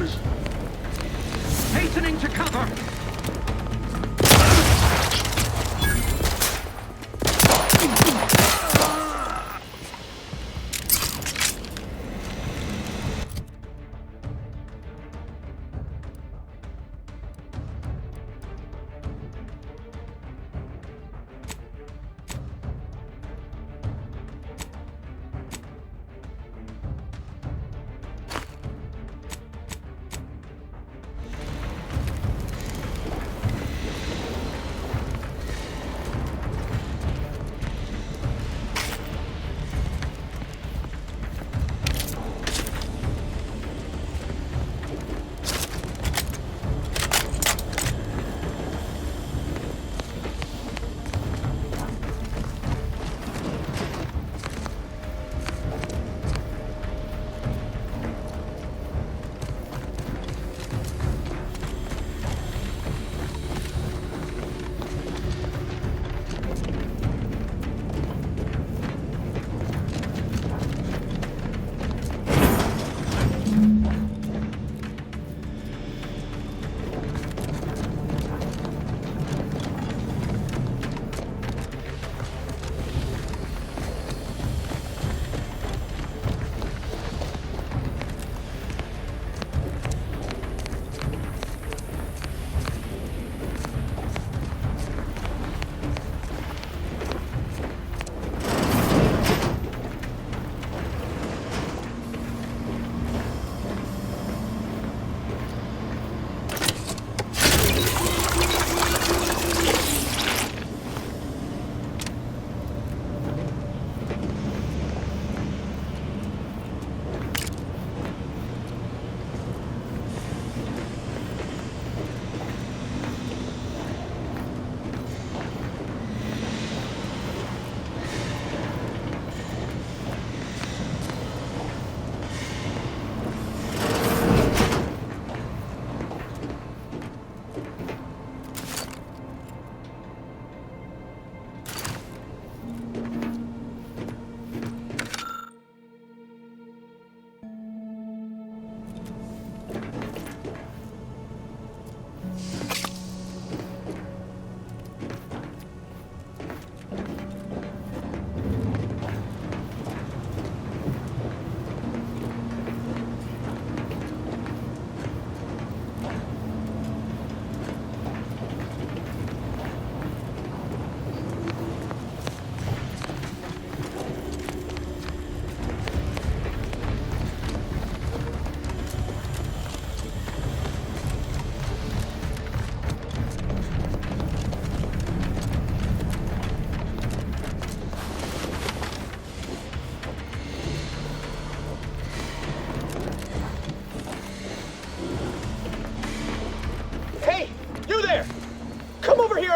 close! Hastening to cover!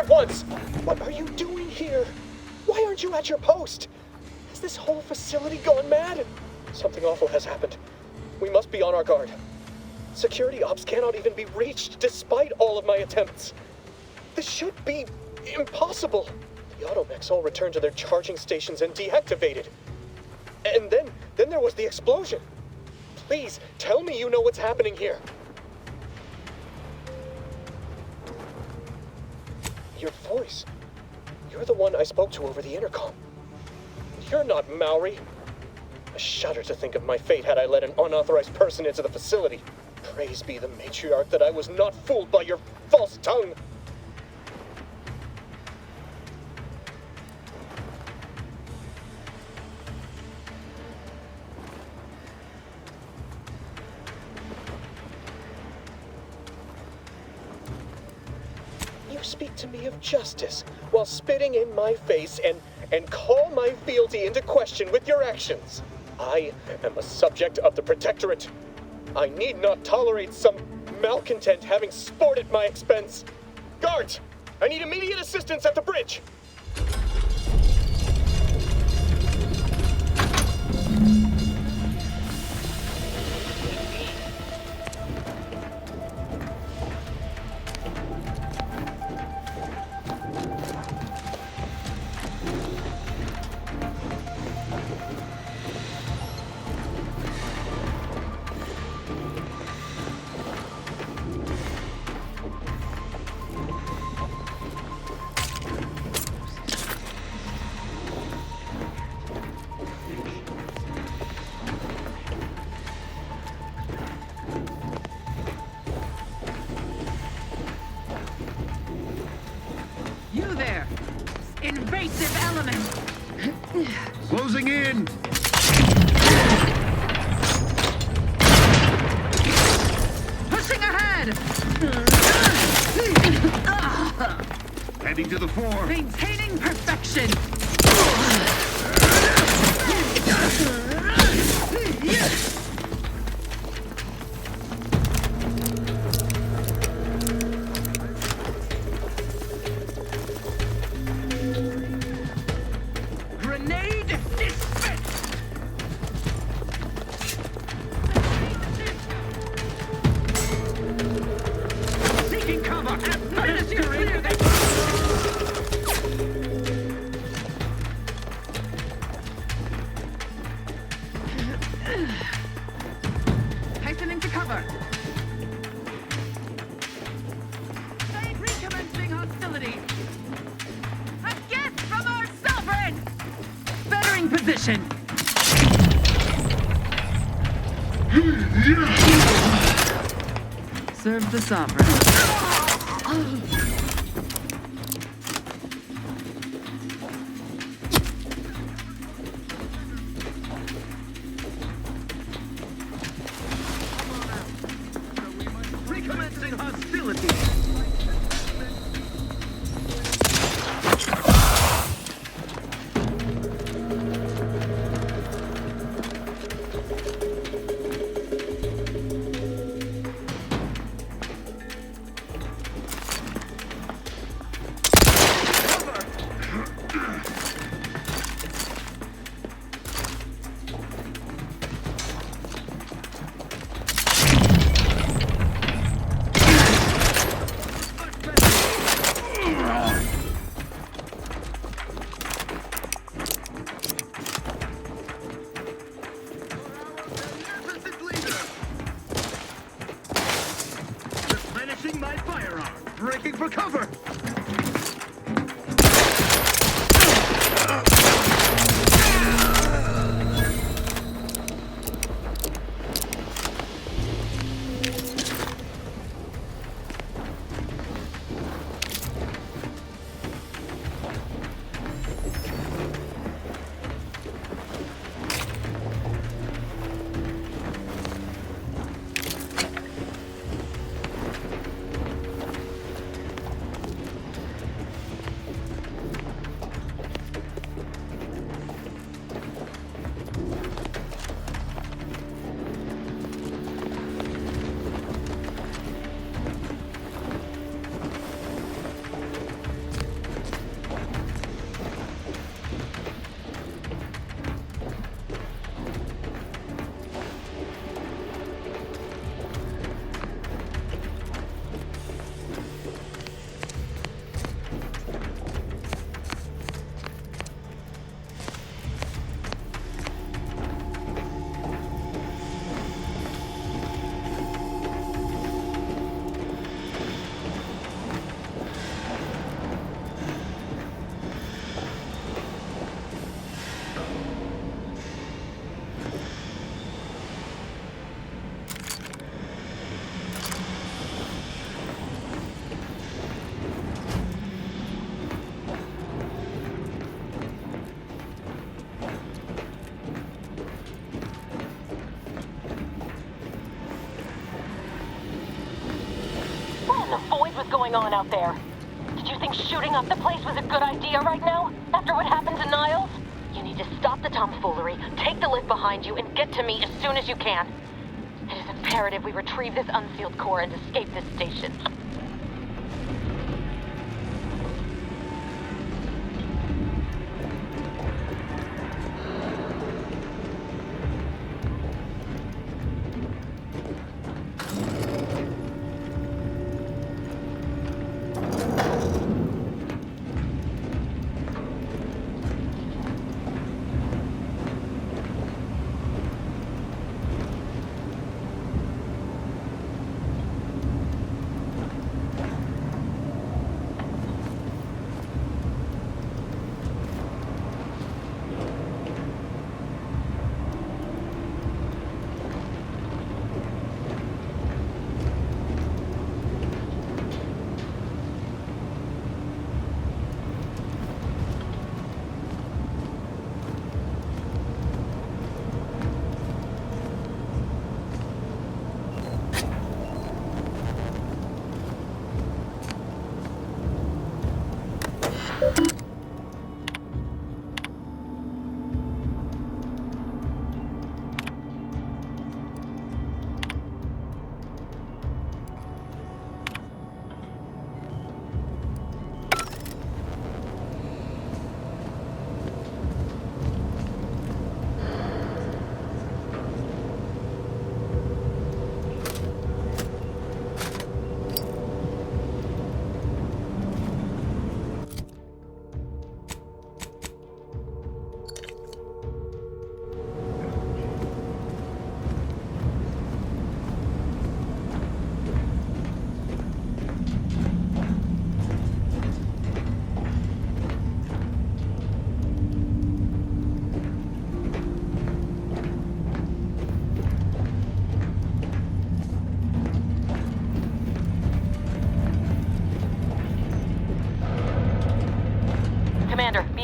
Once! What are you doing here? Why aren't you at your post? Has this whole facility gone mad? Something awful has happened. We must be on our guard. Security ops cannot even be reached despite all of my attempts. This should be impossible. The automechs all returned to their charging stations and deactivated. And then there was the explosion. Please, tell me you know what's happening here. Your voice. You're the one I spoke to over the intercom. You're not Maori. I shudder to think of my fate had I let an unauthorized person into the facility. Praise be the matriarch that I was not fooled by your false tongue. You speak to me of justice while spitting in my face and call my fealty into question with your actions. I am a subject of the Protectorate. I need not tolerate some malcontent having sport at my expense. Guards, I need immediate assistance at the bridge. invasive element. Closing in. Pushing ahead. Heading to the fore. Maintaining perfection. Grenade dispensed. Seeking cover. Administering. Hastening to cover. Recommencing hostility. A gift from our sovereign. Bettering position. Serve the sovereign. Recommencing hostility. Replenishing my firearm. Breaking for cover. Going on out there? Did you think shooting up the place was a good idea right now? After what happened to Niles? You need to stop the tomfoolery, take the lift behind you, and get to me as soon as you can. It is imperative we retrieve this unsealed core and escape this station.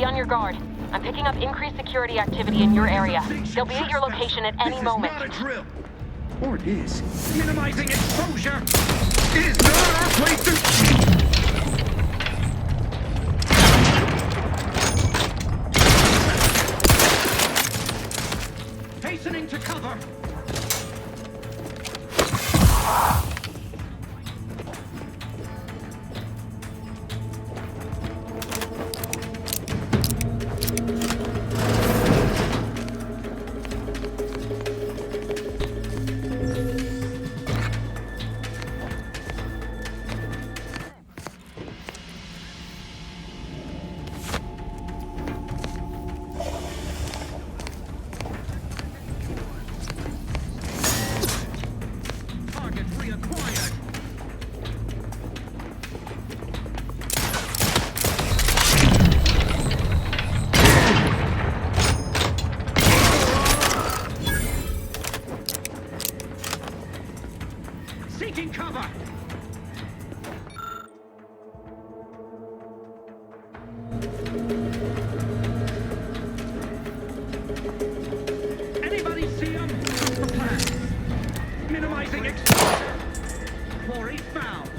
on your guard. I'm picking up increased security activity in your area. They'll be at your location at any moment. This is not a drill. Or it is. Minimizing exposure. It is not our place to... Hastening to cover. Target reacquired. Seeking cover. Anybody see him? What's the plan? Minimizing exposure. Quarry found.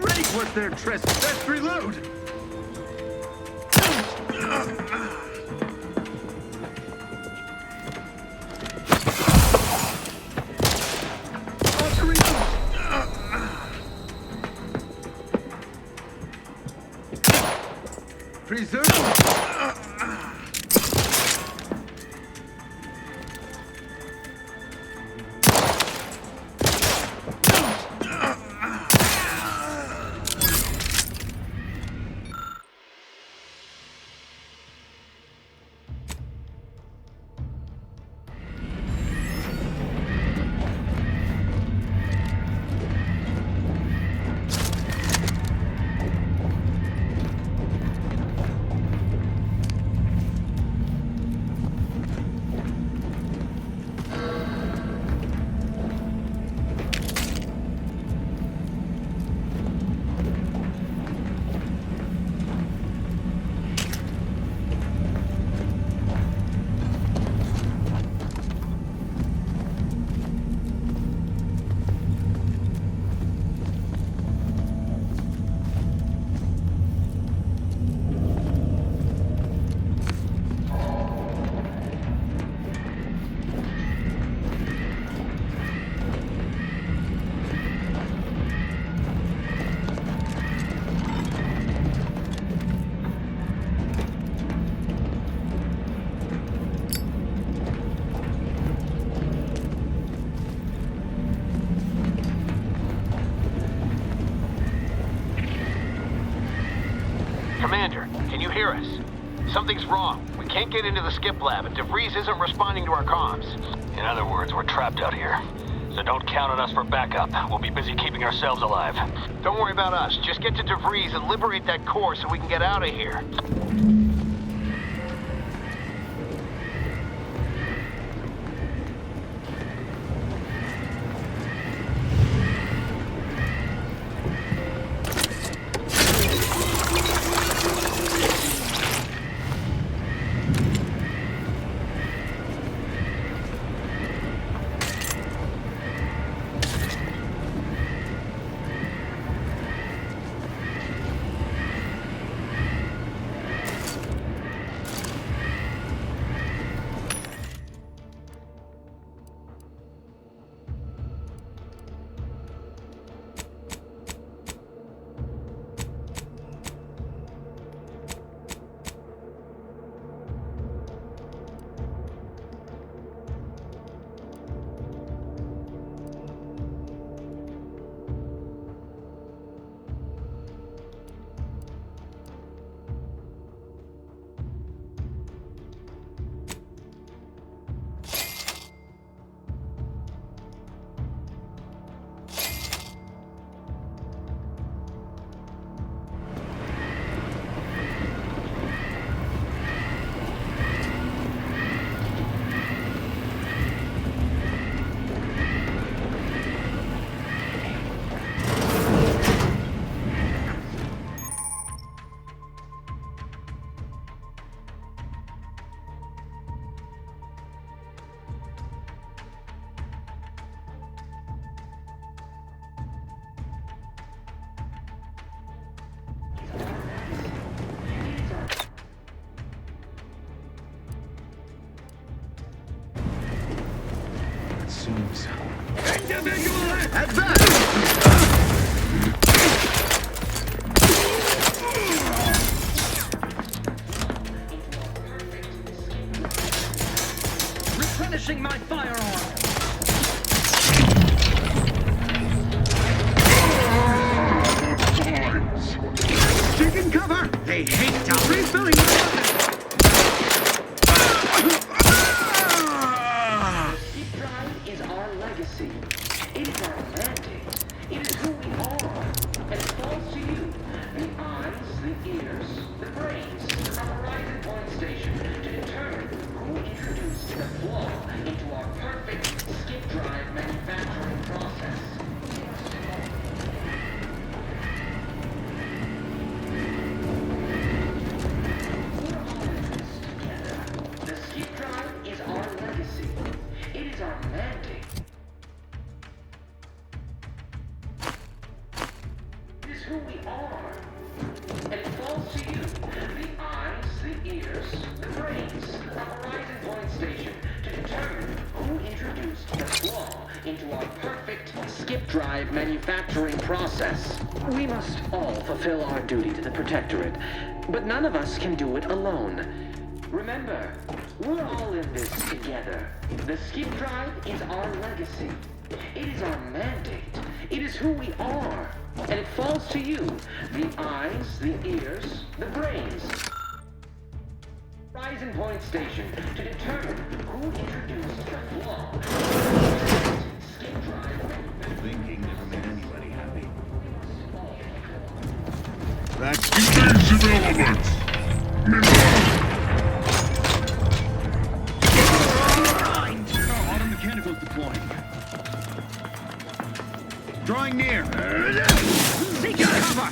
Great was their trespass. Let's reload. Preserve. Commander, can you hear us? Something's wrong. We can't get into the skip lab, and DeVries isn't responding to our comms. In other words, we're trapped out here. So don't count on us for backup. We'll be busy keeping ourselves alive. Don't worry about us. Just get to DeVries and liberate that core so we can get out of here. seems. Individual replenishing my firearm. Taking cover! They hate to refilling the weapon! Skip drive is our legacy. It is our mandate. It is who we are. And it falls to you. The eyes, the ears, the brains, our horizon point station to determine who introduced the flaw into our perfect skip drive manufacturing process. The skip drive is our legacy. It is our mandate. It is who we are. And it falls to you, the eyes, the ears, the brains, our horizon point station, to determine who introduced the flaw into our perfect skip drive manufacturing process. We must all fulfill our duty to the Protectorate, but none of us can do it alone. Remember, we're all in this together. The skip drive is our legacy. It is our mandate. It is who we are. And it falls to you, the eyes, the ears, the brains. Horizon point station to determine who introduced the flaw. Skip drive. Thinking never made anybody happy. That's defensive elements! Auto mechanicals deploying. Drawing near. Seek cover.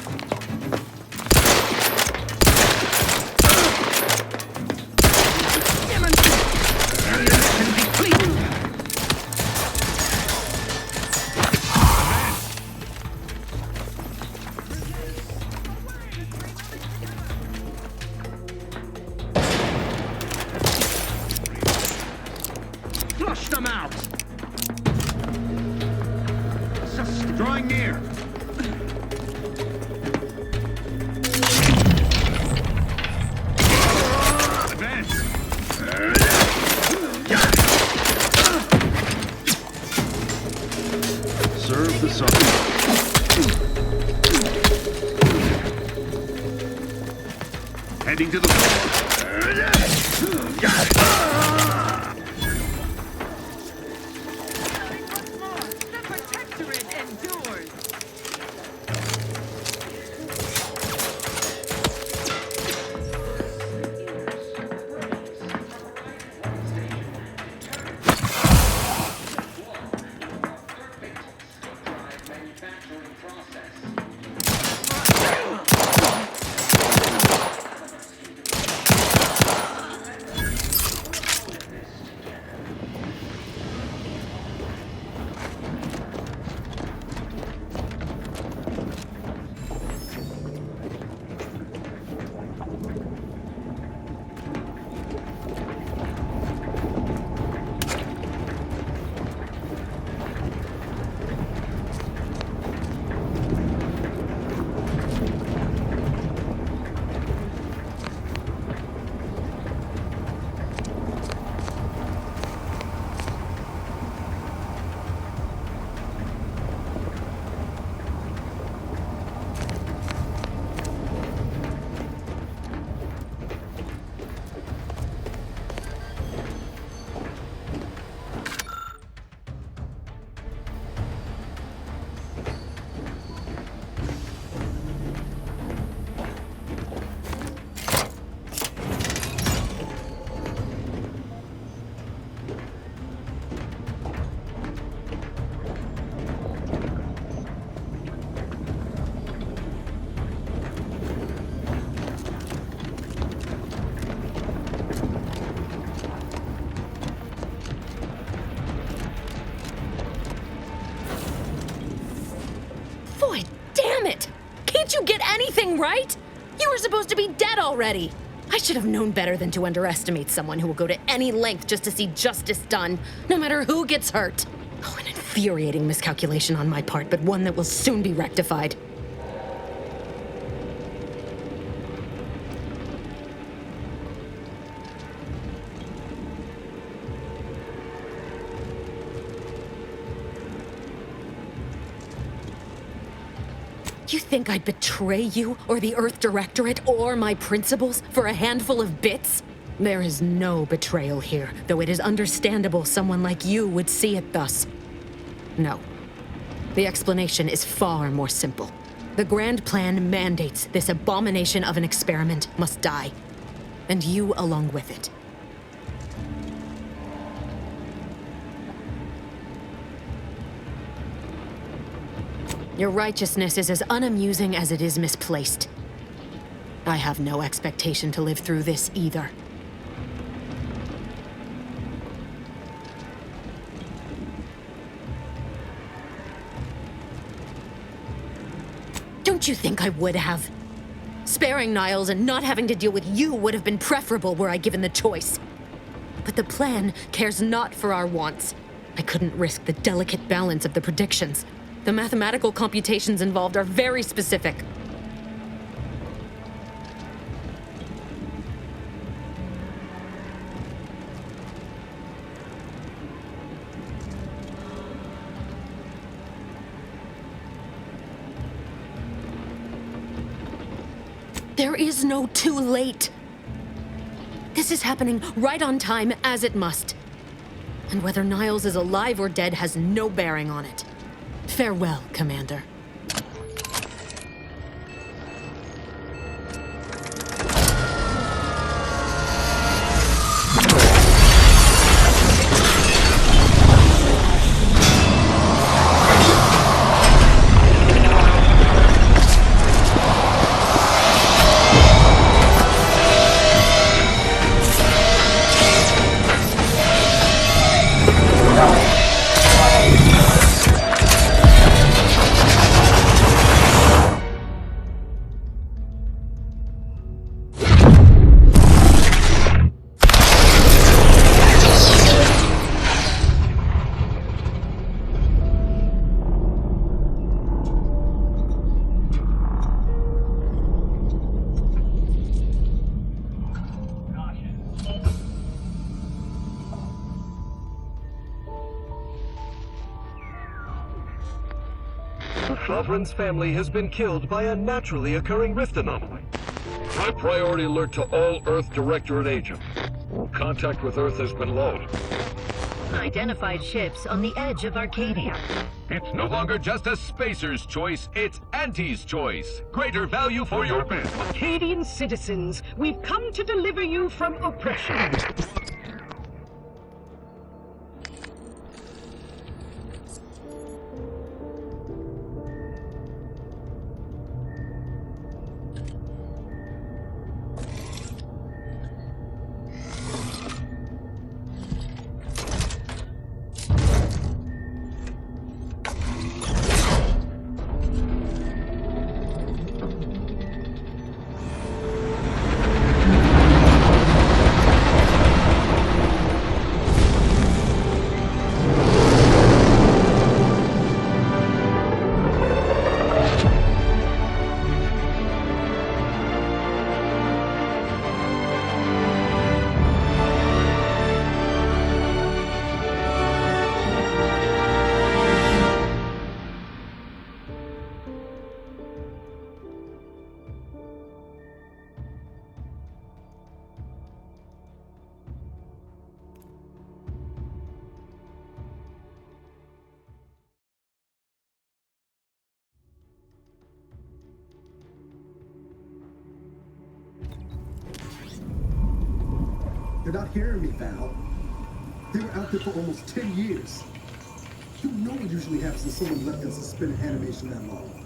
Ammunition depleted. Flush them out. Drawing near. Advance. Serve the sun. Heading to the floor. Once more, the Protectorate endures. Manufacturing process. Boy, damn it! Can't you get anything right? You were supposed to be dead already. I should have known better than to underestimate someone who will go to any length just to see justice done, no matter who gets hurt. Oh, an infuriating miscalculation on my part, but one that will soon be rectified. You think I'd betray you, or the Earth Directorate, or my principles for a handful of bits? There is no betrayal here, though it is understandable someone like you would see it thus. No. The explanation is far more simple. The grand plan mandates this abomination of an experiment must die, and you along with it. Your righteousness is as unamusing as it is misplaced. I have no expectation to live through this either. Don't you think I would have? Sparing Niles and not having to deal with you would have been preferable were I given the choice. But the plan cares not for our wants. I couldn't risk the delicate balance of the predictions. The mathematical computations involved are very specific. There is no too late. This is happening right on time, as it must. And whether Niles is alive or dead has no bearing on it. Farewell, Commander. Sovereign's family has been killed by a naturally occurring rift anomaly. High priority alert to all Earth Directorate agents. Contact with Earth has been low. Identified ships on the edge of Arcadia. It's no longer just a spacer's choice, it's Auntie's choice. Greater value for your bid. Arcadian citizens, we've come to deliver you from oppression. They're not hearing me, Val. They were out there for almost 10 years. You know what usually happens when someone left in suspended animation that long.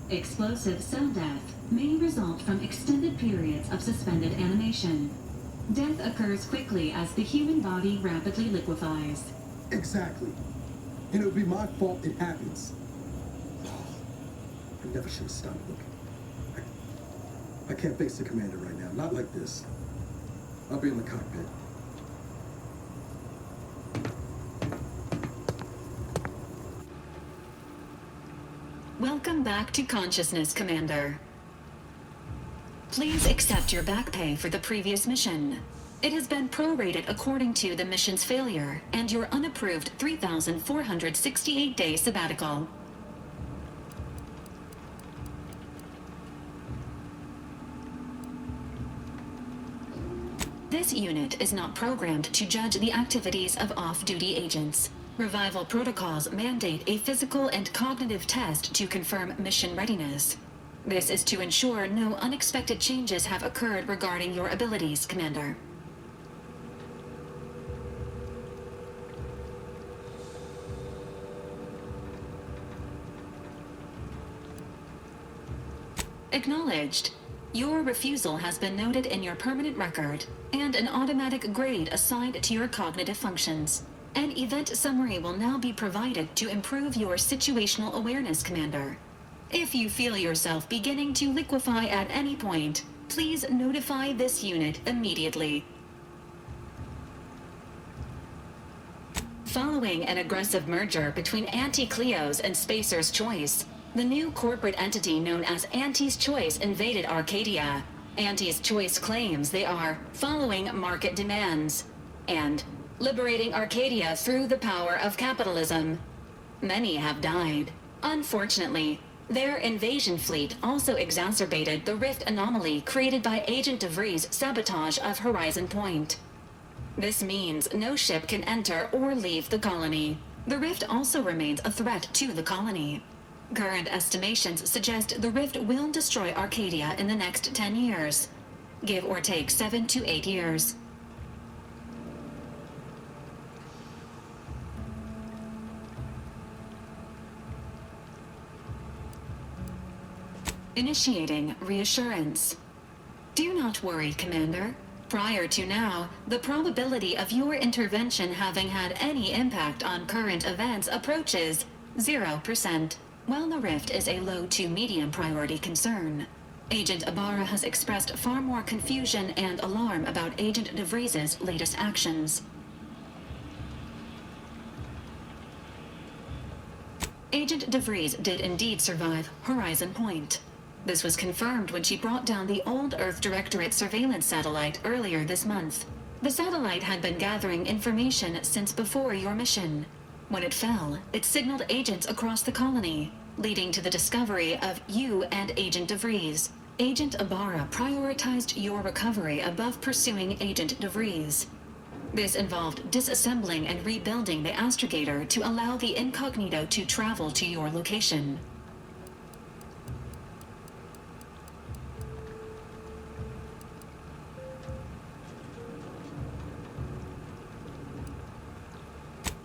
Explosive cell death may result from extended periods of suspended animation. Death occurs quickly as the human body rapidly liquefies. Exactly. And it would be my fault it happens. I never should have stopped looking. I can't face the commander right now. Not like this. I'll be in the cockpit. Welcome back to consciousness, Commander. Please accept your back pay for the previous mission. It has been prorated according to the mission's failure and your unapproved 3,468-day sabbatical. This unit is not programmed to judge the activities of off-duty agents. Revival protocols mandate a physical and cognitive test to confirm mission readiness. This is to ensure no unexpected changes have occurred regarding your abilities, Commander. Acknowledged. Your refusal has been noted in your permanent record, and an automatic grade assigned to your cognitive functions. An event summary will now be provided to improve your situational awareness, Commander. If you feel yourself beginning to liquefy at any point, please notify this unit immediately. Following an aggressive merger between Anti-Cleo's and Spacer's Choice, the new corporate entity known as Anti's Choice invaded Arcadia. Anti's Choice claims they are following market demands and liberating Arcadia through the power of capitalism. Many have died. Unfortunately, their invasion fleet also exacerbated the rift anomaly created by Agent DeVries' sabotage of Horizon Point. This means no ship can enter or leave the colony. The rift also remains a threat to the colony. Current estimations suggest the rift will destroy Arcadia in the next 10 years. Give or take 7 to 8 years. Initiating reassurance. Do not worry, Commander. Prior to now, the probability of your intervention having had any impact on current events approaches 0%. While the rift is a low to medium priority concern, Agent Ibarra has expressed far more confusion and alarm about Agent DeVries' latest actions. Agent DeVries did indeed survive Horizon Point. This was confirmed when she brought down the old Earth Directorate surveillance satellite earlier this month. The satellite had been gathering information since before your mission. When it fell, it signaled agents across the colony, leading to the discovery of you and Agent DeVries. Agent Ibarra prioritized your recovery above pursuing Agent DeVries. This involved disassembling and rebuilding the astrogator to allow the incognito to travel to your location.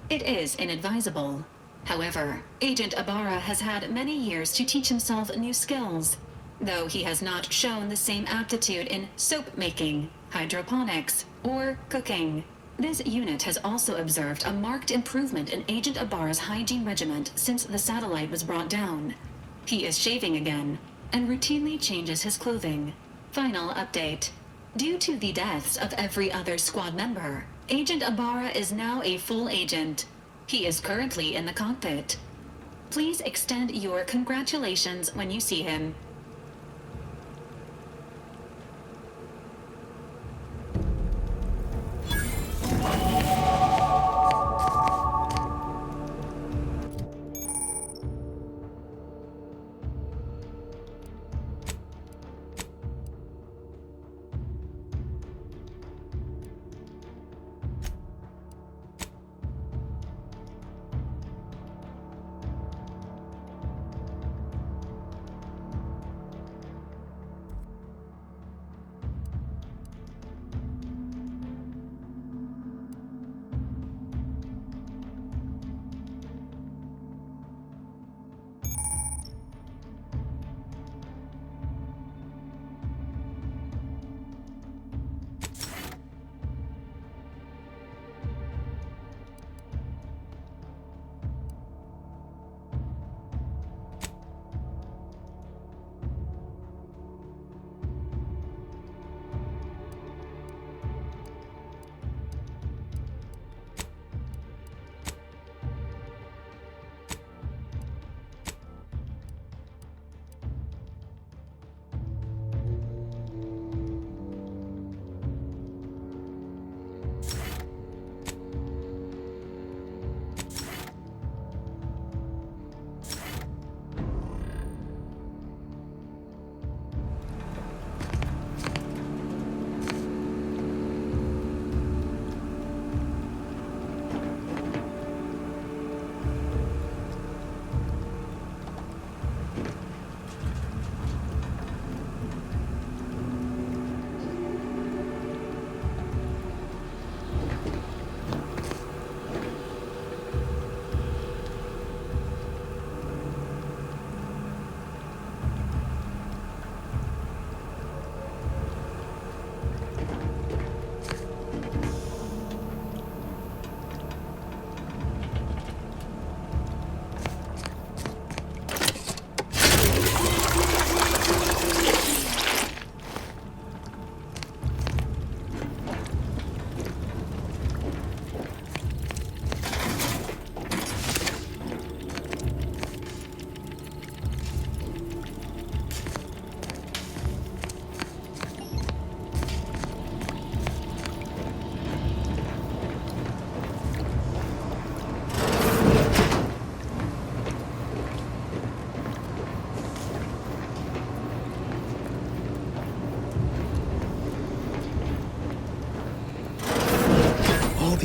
It is inadvisable. However, Agent Ibarra has had many years to teach himself new skills, though he has not shown the same aptitude in soap making, hydroponics, or cooking. This unit has also observed a marked improvement in Agent Ibarra's hygiene regiment since the satellite was brought down. He is shaving again, and routinely changes his clothing. Final update. Due to the deaths of every other squad member, Agent Ibarra is now a full agent. He is currently in the cockpit. Please extend your congratulations when you see him.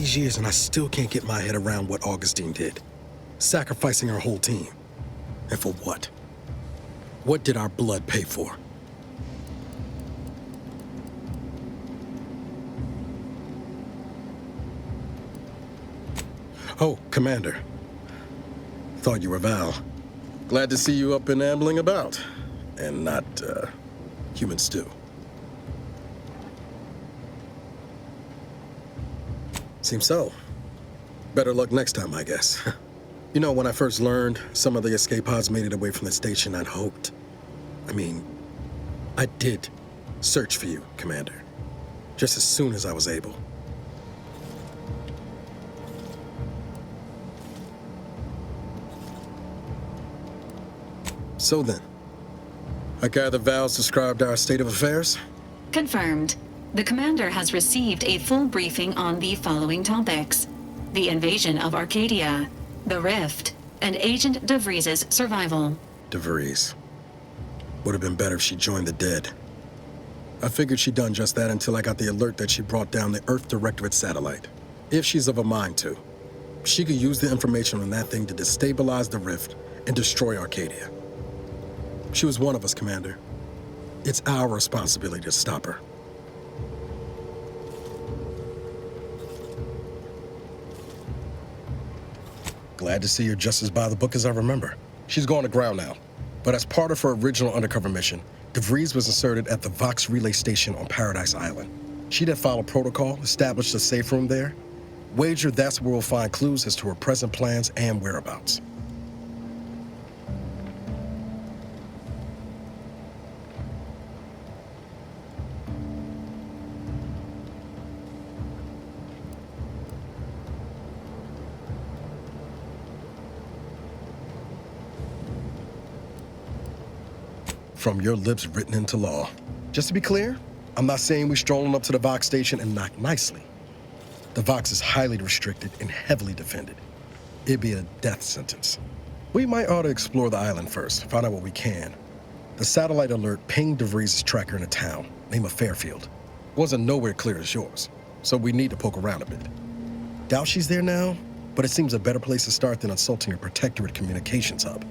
these years and I still can't get my head around what Augustine did. Sacrificing our whole team. And for what? What did our blood pay for? Oh, Commander. Thought you were Val. Glad to see you up and ambling about. And not, human stew. Seems so. Better luck next time, I guess. You know, when I first learned some of the escape pods made it away from the station, I'd hoped. I did search for you, Commander. Just as soon as I was able. So then, I gather Val's described our state of affairs? Confirmed. The commander has received a full briefing on the following topics: the invasion of Arcadia, the Rift, and Agent DeVries' survival. DeVries. Would have been better if she joined the dead. I figured she'd done just that until I got the alert that she brought down the Earth Directorate satellite. If she's of a mind to, she could use the information on that thing to destabilize the Rift and destroy Arcadia. She was one of us, Commander. It's our responsibility to stop her. Glad to see you're just as by the book as I remember. She's going to ground now. But as part of her original undercover mission, DeVries was inserted at the Vox relay station on Paradise Island. She'd have followed protocol, established a safe room there. Wager that's where we'll find clues as to her present plans and whereabouts. From your lips written into law. Just to be clear, I'm not saying we're strolling up to the Vox station and knock nicely. The Vox is highly restricted and heavily defended. It'd be a death sentence. We might ought to explore the island first, find out what we can. The satellite alert pinged DeVries' tracker in a town, name of Fairfield. Wasn't nowhere clear as yours, so we need to poke around a bit. Doubt she's there now, but it seems a better place to start than assaulting her protectorate communications hub.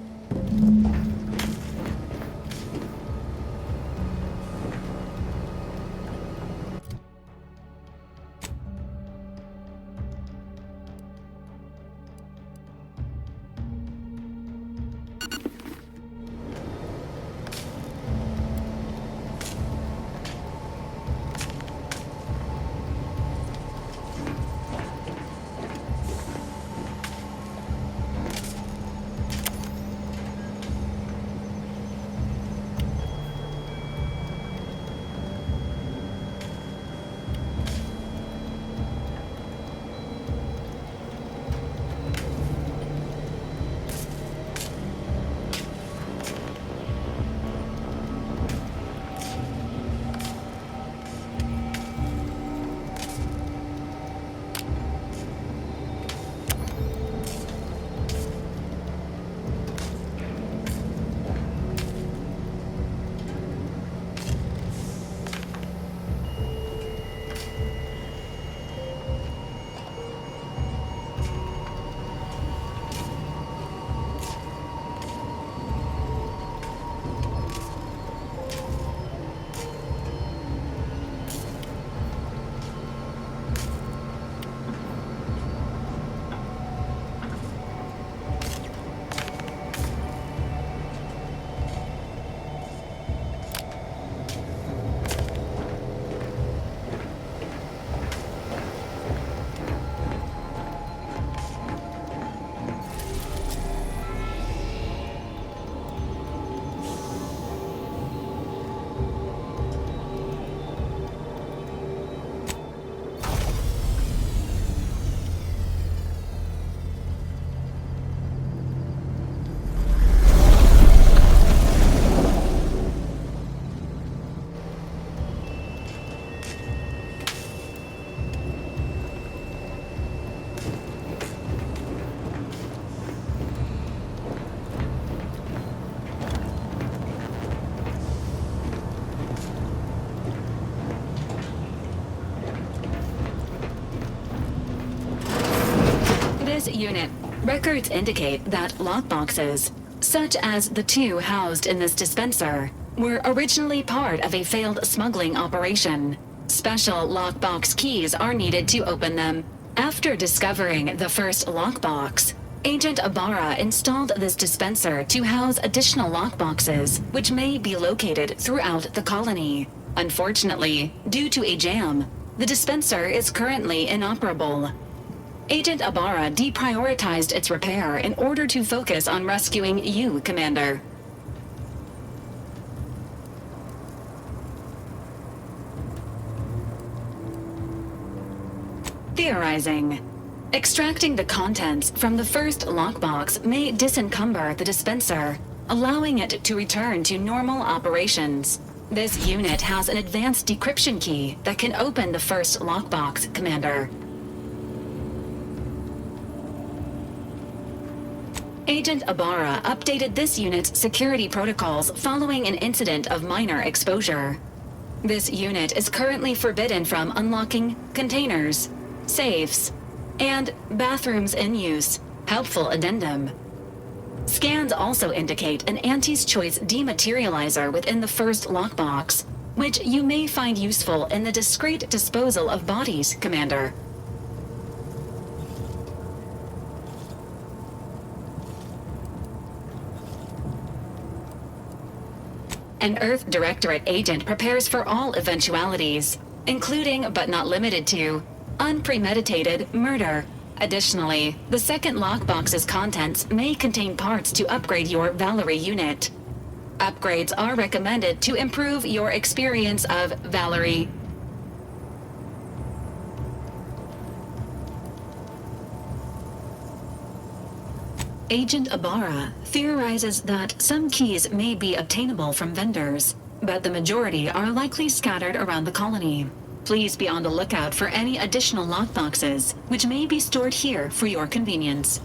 Unit, records indicate that lockboxes, such as the two housed in this dispenser, were originally part of a failed smuggling operation. Special lockbox keys are needed to open them. After discovering the first lockbox, Agent Ibarra installed this dispenser to house additional lockboxes, which may be located throughout the colony. Unfortunately, due to a jam, the dispenser is currently inoperable. Agent Ibarra deprioritized its repair in order to focus on rescuing you, Commander. Theorizing. Extracting the contents from the first lockbox may disencumber the dispenser, allowing it to return to normal operations. This unit has an advanced decryption key that can open the first lockbox, Commander. Agent Ibarra updated this unit's security protocols following an incident of minor exposure. This unit is currently forbidden from unlocking containers, safes, and bathrooms in use. Helpful addendum. Scans also indicate an Auntie's Choice dematerializer within the first lockbox, which you may find useful in the discreet disposal of bodies, Commander. An Earth Directorate agent prepares for all eventualities, including but not limited to unpremeditated murder. Additionally, the second lockbox's contents may contain parts to upgrade your Valerie unit. Upgrades are recommended to improve your experience of Valerie. Agent Ibarra theorizes that some keys may be obtainable from vendors, but the majority are likely scattered around the colony. Please be on the lookout for any additional lockboxes, which may be stored here for your convenience.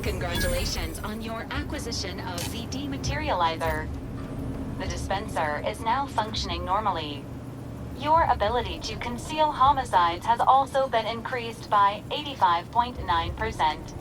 Congratulations on your acquisition of the dematerializer. The dispenser is now functioning normally. Your ability to conceal homicides has also been increased by 85.9%.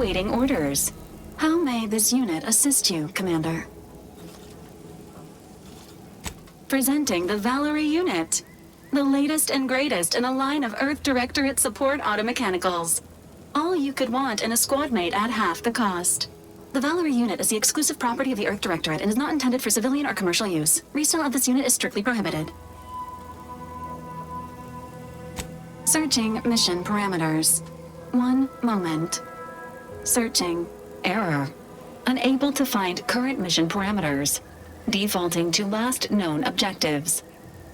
awaiting orders. How may this unit assist you, Commander? Presenting the Valerie unit, the latest and greatest in a line of Earth Directorate support automechanicals. All you could want in a squad mate at half the cost. The Valerie unit is the exclusive property of the Earth Directorate and is not intended for civilian or commercial use. Resale of this unit is strictly prohibited. Searching mission parameters. 1 moment. Searching. Error. Unable to find current mission parameters. Defaulting to last known objectives.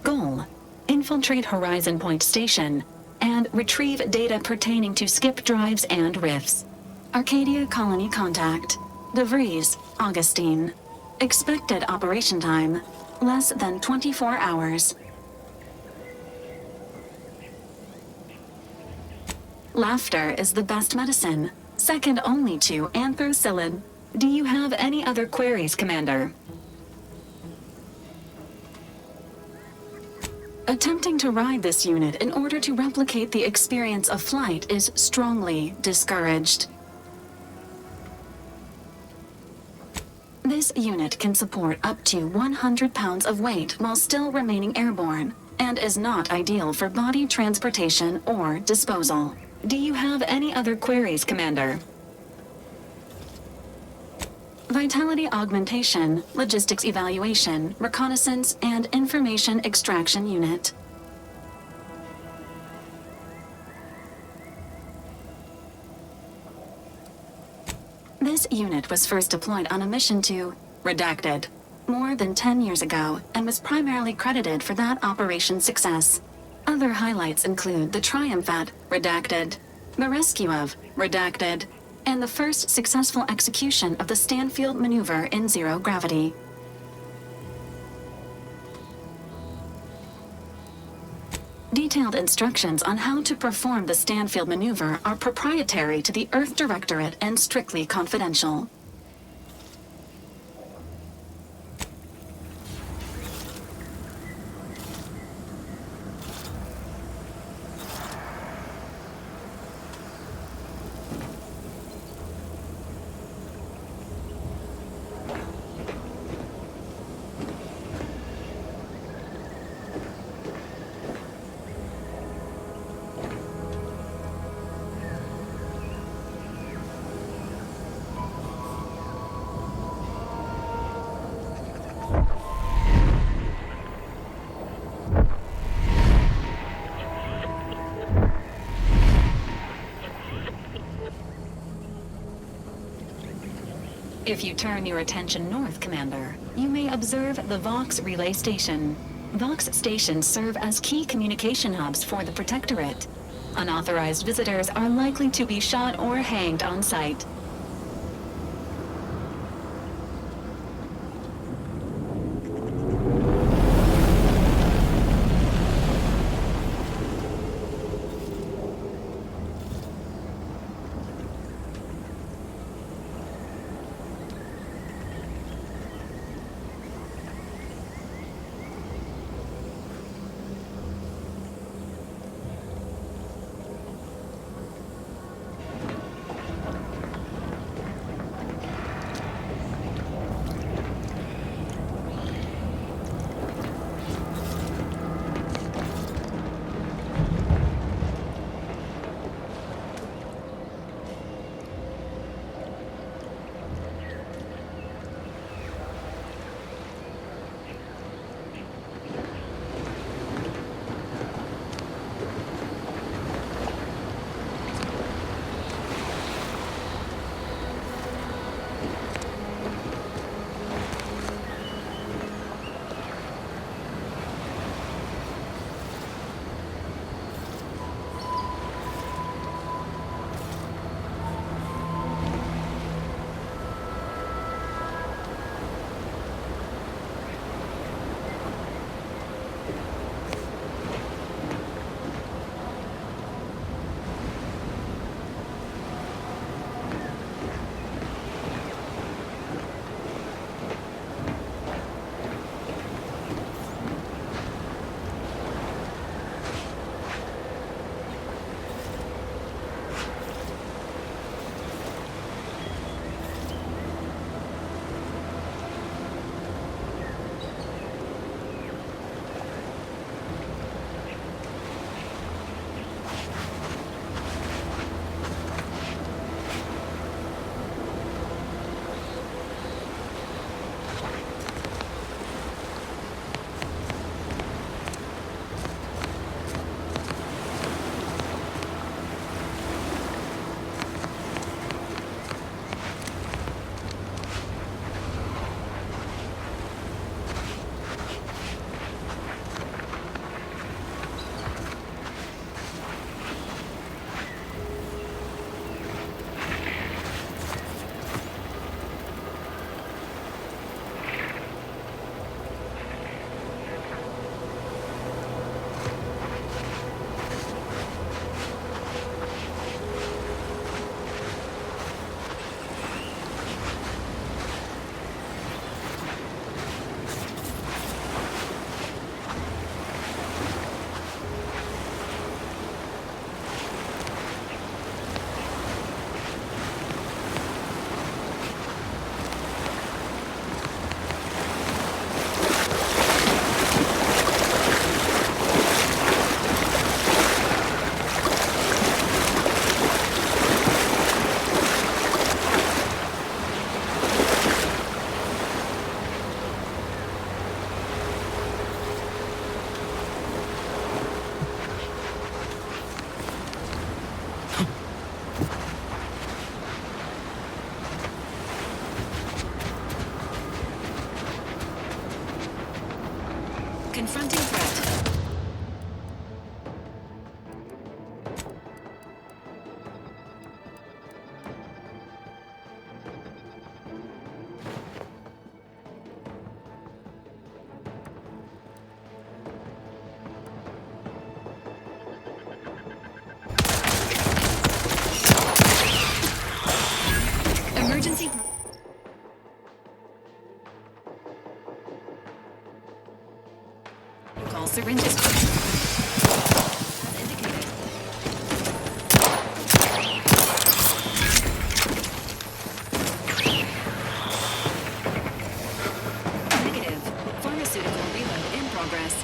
Goal. Infiltrate Horizon Point Station and retrieve data pertaining to skip drives and rifts. Arcadia Colony Contact. DeVries, Augustine. Expected operation time, less than 24 hours. Laughter is the best medicine, second only to anthracillin. Do you have any other queries, Commander? Attempting to ride this unit in order to replicate the experience of flight is strongly discouraged. This unit can support up to 100 pounds of weight while still remaining airborne, and is not ideal for body transportation or disposal. Do you have any other queries, Commander? Vitality augmentation, logistics evaluation, reconnaissance, and information extraction unit. This unit was first deployed on a mission to Redacted more than 10 years ago and was primarily credited for that operation's success. Other highlights include the triumph at Redacted, the rescue of Redacted, and the first successful execution of the Stanfield maneuver in zero gravity. Detailed instructions on how to perform the Stanfield maneuver are proprietary to the Earth Directorate and strictly confidential. If you turn your attention north, Commander, you may observe the Vox Relay Station. Vox stations serve as key communication hubs for the Protectorate. Unauthorized visitors are likely to be shot or hanged on sight. Emergency. Call syringes. As indicated. Negative. Pharmaceutical reload in progress.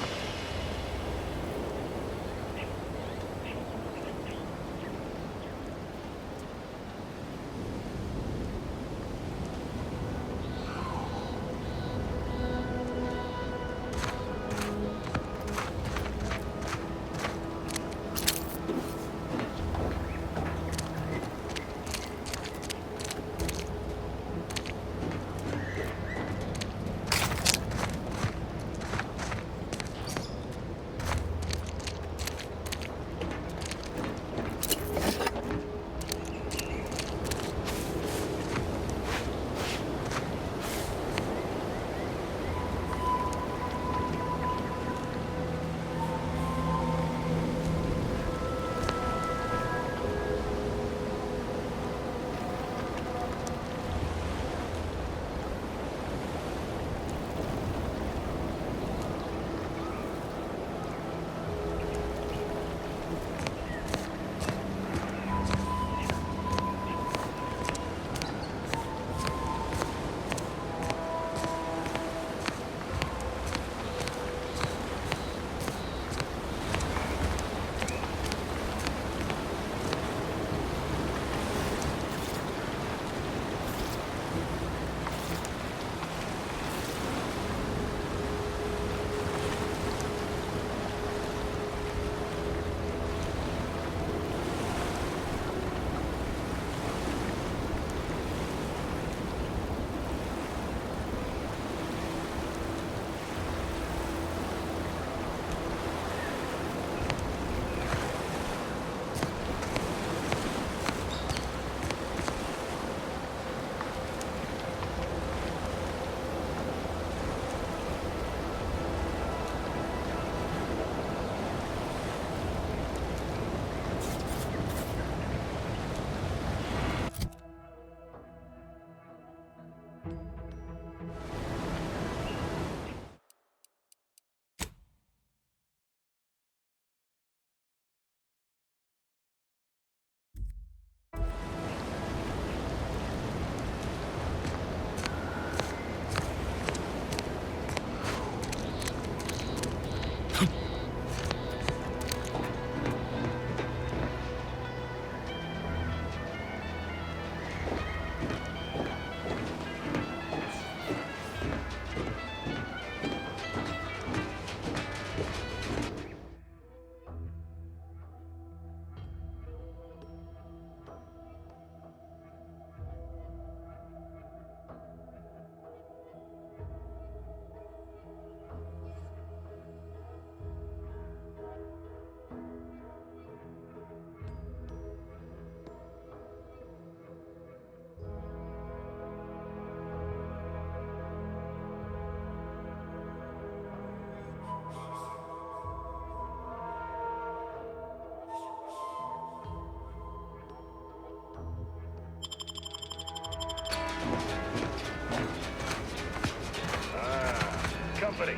Company.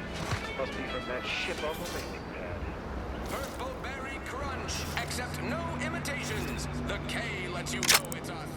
Must be from that ship on the landing pad. Purple berry crunch. Accept no imitations. The K lets you know it's us.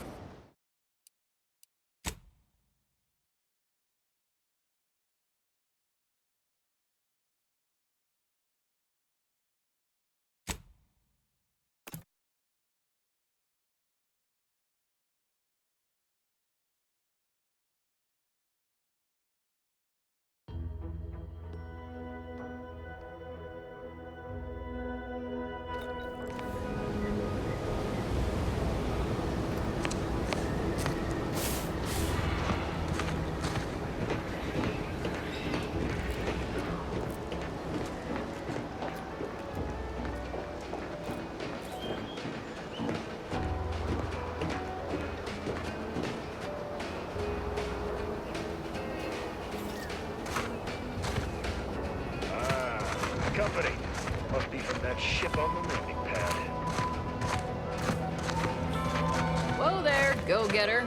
go-getter.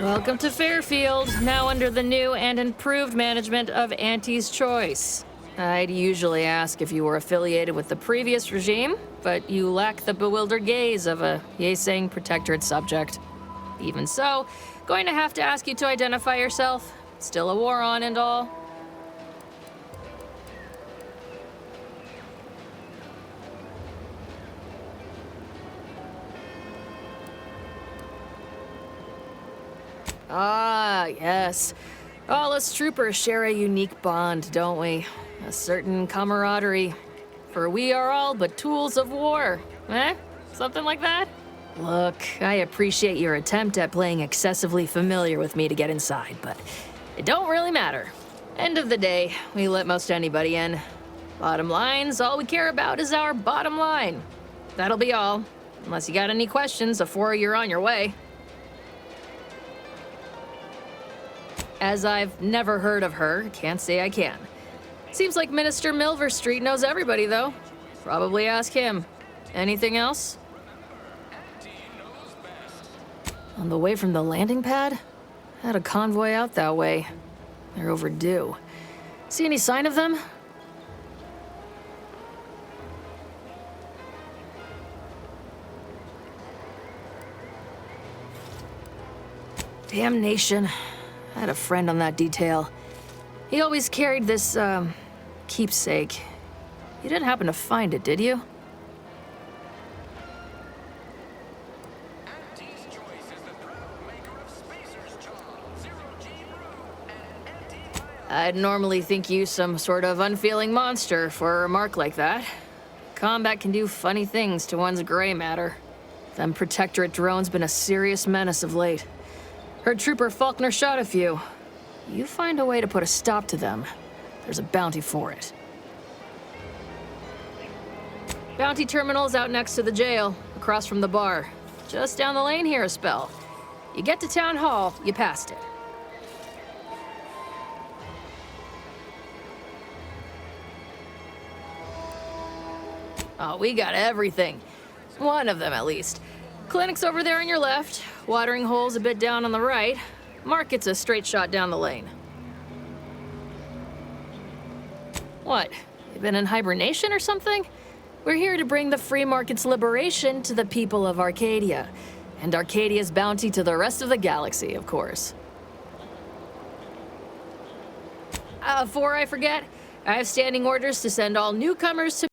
Welcome to Fairfield, now under the new and improved management of Auntie's Choice. I'd usually ask if you were affiliated with the previous regime, but you lack the bewildered gaze of a yay-saying protectorate subject. Even so, going to have to ask you to identify yourself. Still a war on and all. Ah, yes. All us troopers share a unique bond, don't we? A certain camaraderie. For we are all but tools of war. Eh? Something like that? Look, I appreciate your attempt at playing excessively familiar with me to get inside, but it don't really matter. End of the day, we let most anybody in. Bottom line's all we care about is our bottom line. That'll be all. Unless you got any questions before you're on your way. As I've never heard of her, can't say I can. Seems like Minister Milverstreet knows everybody, though. Probably ask him. Anything else? On the way from the landing pad? Had a convoy out that way. They're overdue. See any sign of them? Damnation. I had a friend on that detail. He always carried this, keepsake. You didn't happen to find it, did you? I'd normally think you some sort of unfeeling monster for a remark like that. Combat can do funny things to one's gray matter. Them Protectorate drones been a serious menace of late. Heard Trooper Faulkner shot a few. You find a way to put a stop to them. There's a bounty for it. Bounty terminal's out next to the jail, across from the bar. Just down the lane here a spell. You get to Town Hall, you passed it. Oh, we got everything. One of them, at least. Clinic's over there on your left. Watering hole's a bit down on the right. Market's a straight shot down the lane. What? You been in hibernation or something? We're here to bring the free market's liberation to the people of Arcadia. And Arcadia's bounty to the rest of the galaxy, of course. Before I forget, I have standing orders to send all newcomers to